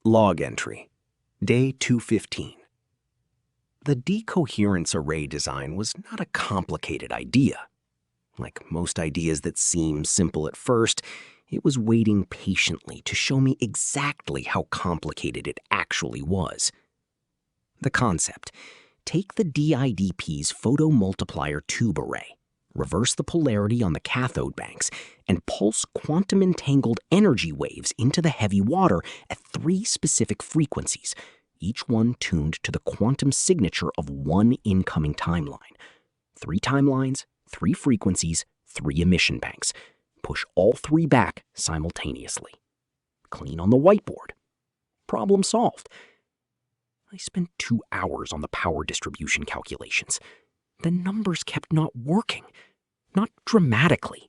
Log entry. Day 215. The decoherence array design was not a complicated idea. Like most ideas that seem simple at first, it was waiting patiently to show me exactly how complicated it actually was. The concept: take the DIDP's photomultiplier tube array, reverse the polarity on the cathode banks, and pulse quantum-entangled energy waves into the heavy water at 3 specific frequencies, each one tuned to the quantum signature of one incoming timeline. 3 timelines, 3 frequencies, 3 emission banks. Push all 3 back simultaneously. Clean on the whiteboard. Problem solved. I spent 2 hours on the power distribution calculations. The numbers kept not working. Not dramatically.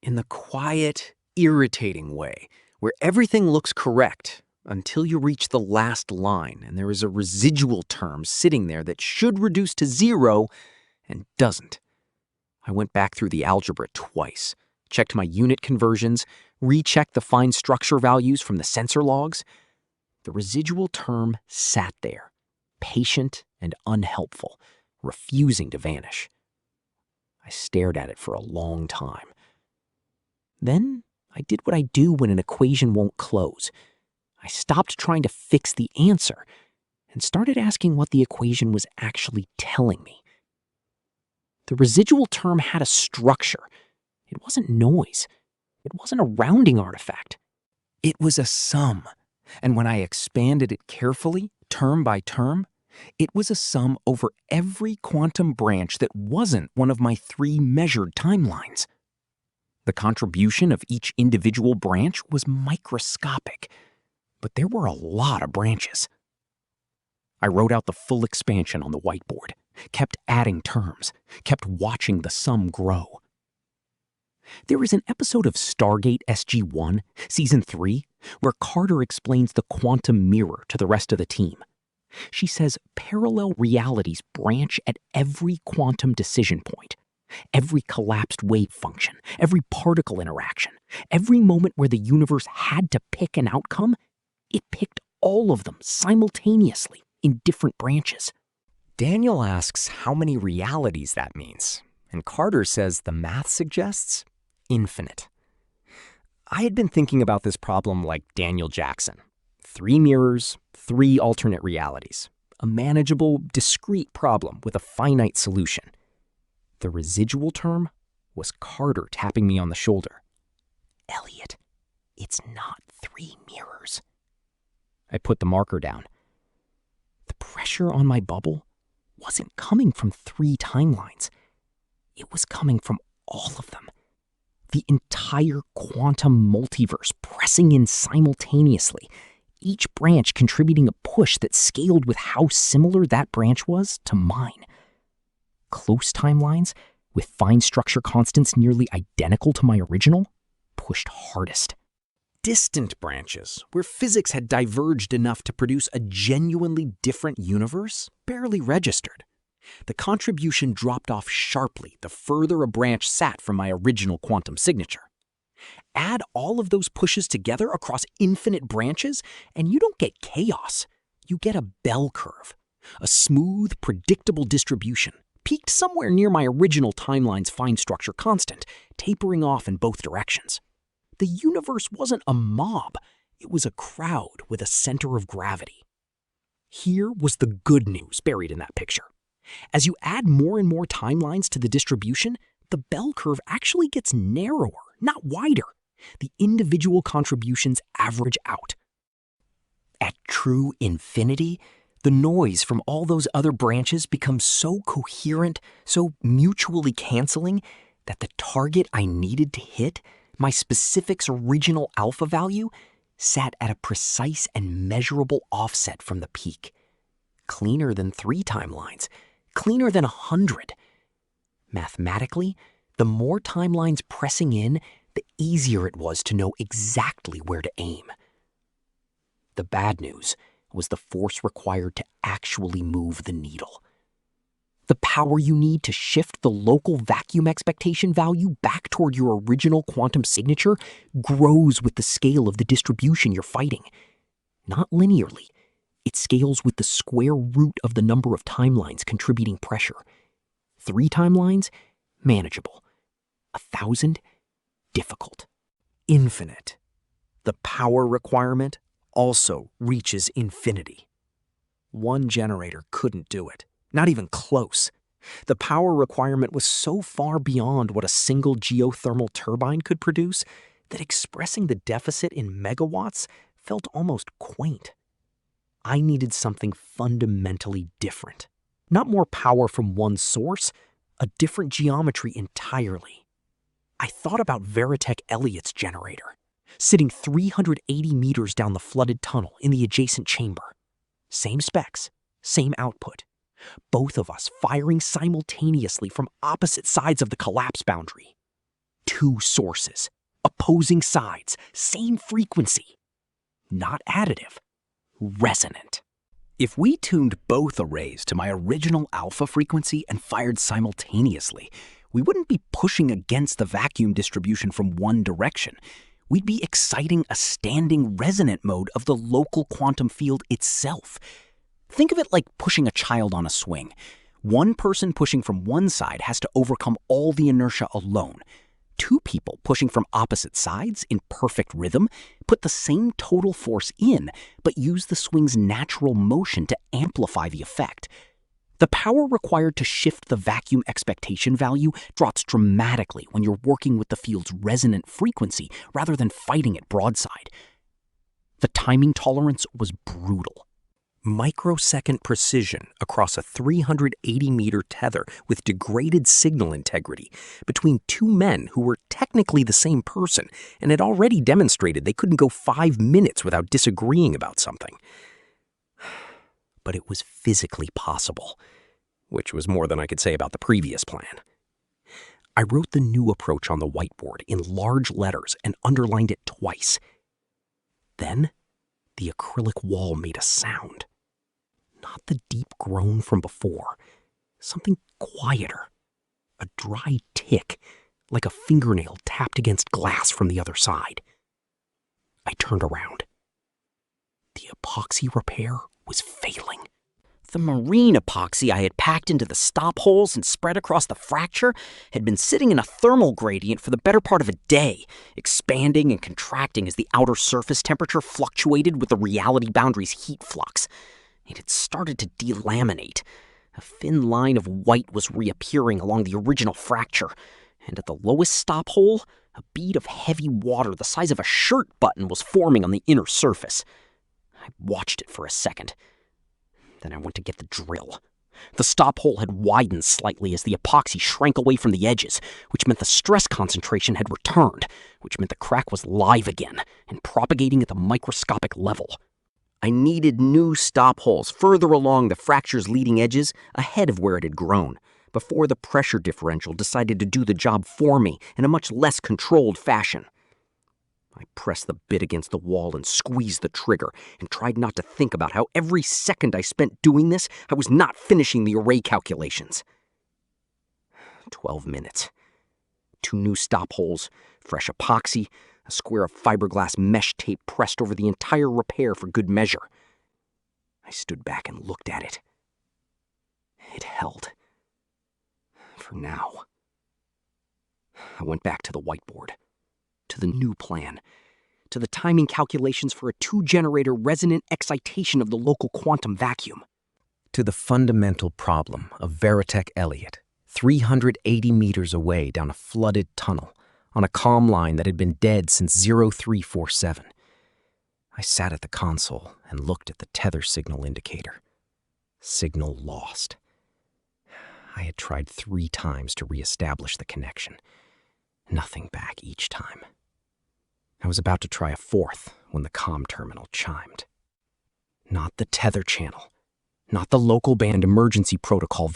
In the quiet, irritating way, where everything looks correct until you reach the last line and there is a residual term sitting there that should reduce to 0 and doesn't. I went back through the algebra twice, checked my unit conversions, rechecked the fine structure values from the sensor logs. The residual term sat there, patient and unhelpful, refusing to vanish. I stared at it for a long time. Then I did what I do when an equation won't close. I stopped trying to fix the answer and started asking what the equation was actually telling me. The residual term had a structure. It wasn't noise. It wasn't a rounding artifact. It was a sum. And when I expanded it carefully, term by term, it was a sum over every quantum branch that wasn't one of my 3 measured timelines. The contribution of each individual branch was microscopic, but there were a lot of branches. I wrote out the full expansion on the whiteboard, kept adding terms, kept watching the sum grow. There is an episode of Stargate SG-1, Season 3, where Carter explains the quantum mirror to the rest of the team. She says parallel realities branch at every quantum decision point, every collapsed wave function, every particle interaction, every moment where the universe had to pick an outcome. It picked all of them simultaneously in different branches. Daniel asks how many realities that means, and Carter says the math suggests infinite. I had been thinking about this problem like Daniel Jackson. 3 mirrors, 3 alternate realities. A manageable, discrete problem with a finite solution. The residual term was Carter tapping me on the shoulder. Elliot, it's not 3 mirrors. I put the marker down. The pressure on my bubble wasn't coming from 3 timelines. It was coming from all of them. The entire quantum multiverse pressing in simultaneously, each branch contributing a push that scaled with how similar that branch was to mine. Close timelines, with fine structure constants nearly identical to my original, pushed hardest. Distant branches, where physics had diverged enough to produce a genuinely different universe, barely registered. The contribution dropped off sharply the further a branch sat from my original quantum signature. Add all of those pushes together across infinite branches, and you don't get chaos. You get a bell curve, a smooth, predictable distribution, peaked somewhere near my original timeline's fine structure constant, tapering off in both directions. The universe wasn't a mob. It was a crowd with a center of gravity. Here was the good news buried in that picture. As you add more and more timelines to the distribution, the bell curve actually gets narrower, not wider. The individual contributions average out. At true infinity, the noise from all those other branches becomes so coherent, so mutually canceling, that the target I needed to hit, my specific's original alpha value, sat at a precise and measurable offset from the peak. Cleaner than 3 timelines, cleaner than 100. Mathematically, the more timelines pressing in, the easier it was to know exactly where to aim. The bad news was the force required to actually move the needle. The power you need to shift the local vacuum expectation value back toward your original quantum signature grows with the scale of the distribution you're fighting. not linearly. It scales with the square root of the number of timelines contributing pressure. 3 timelines? Manageable. 1,000? Difficult. Infinite. The power requirement also reaches infinity. One generator couldn't do it, not even close. The power requirement was so far beyond what a single geothermal turbine could produce that expressing the deficit in megawatts felt almost quaint. I needed something fundamentally different. Not more power from one source, a different geometry entirely. I thought about Elliot's generator, sitting 380 meters down the flooded tunnel in the adjacent chamber. Same specs, same output. Both of us firing simultaneously from opposite sides of the collapse boundary. 2 sources, opposing sides, same frequency. Not additive, resonant. If we tuned both arrays to my original alpha frequency and fired simultaneously, we wouldn't be pushing against the vacuum distribution from one direction. We'd be exciting a standing resonant mode of the local quantum field itself. Think of it like pushing a child on a swing. One person pushing from one side has to overcome all the inertia alone. 2 people pushing from opposite sides in perfect rhythm put the same total force in, but use the swing's natural motion to amplify the effect. The power required to shift the vacuum expectation value drops dramatically when you're working with the field's resonant frequency rather than fighting it broadside. The timing tolerance was brutal. Microsecond precision across a 380-meter tether with degraded signal integrity between 2 men who were technically the same person and had already demonstrated they couldn't go 5 minutes without disagreeing about something. But it was physically possible, which was more than I could say about the previous plan. I wrote the new approach on the whiteboard in large letters and underlined it twice. Then, the acrylic wall made a sound. Not the deep groan from before, something quieter. A dry tick, like a fingernail tapped against glass from the other side. I turned around. The epoxy repair was failing. The marine epoxy I had packed into the stop holes and spread across the fracture had been sitting in a thermal gradient for the better part of a day, expanding and contracting as the outer surface temperature fluctuated with the reality boundary's heat flux. It had started to delaminate. A thin line of white was reappearing along the original fracture, and at the lowest stop hole, a bead of heavy water the size of a shirt button was forming on the inner surface. I watched it for a second. Then I went to get the drill. The stop hole had widened slightly as the epoxy shrank away from the edges, which meant the stress concentration had returned, which meant the crack was live again and propagating at the microscopic level. I needed new stop holes further along the fracture's leading edges ahead of where it had grown, before the pressure differential decided to do the job for me in a much less controlled fashion. I pressed the bit against the wall and squeezed the trigger and tried not to think about how every second I spent doing this, I was not finishing the array calculations. 12 minutes. 2 new stop holes, fresh epoxy, a square of fiberglass mesh tape pressed over the entire repair for good measure. I stood back and looked at it. It held. For now. I went back to the whiteboard, to the new plan, to the timing calculations for a 2-generator resonant excitation of the local quantum vacuum. To the fundamental problem of Elliot, 380 meters away down a flooded tunnel, on a comm line that had been dead since 0347. I sat at the console and looked at the tether signal indicator. Signal lost. I had tried 3 times to reestablish the connection. Nothing back each time. I was about to try a 4th when the comm terminal chimed. Not the tether channel. Not the local band emergency protocol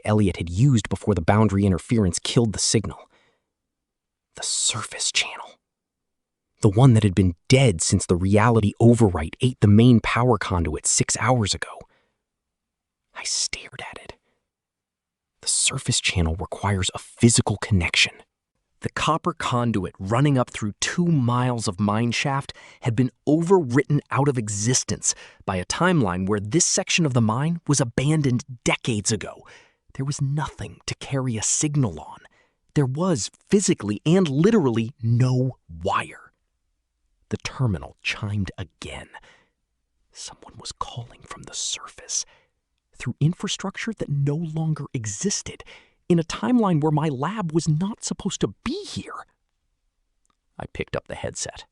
Elliot had used before the boundary interference killed the signal. The surface channel. The one that had been dead since the reality overwrite ate the main power conduit 6 hours ago. I stared at it. The surface channel requires a physical connection. The copper conduit running up through 2 miles of mine shaft had been overwritten out of existence by a timeline where this section of the mine was abandoned decades ago. There was nothing to carry a signal on. There was physically and literally no wire. The terminal chimed again. Someone was calling from the surface, through infrastructure that no longer existed, in a timeline where my lab was not supposed to be here. I picked up the headset.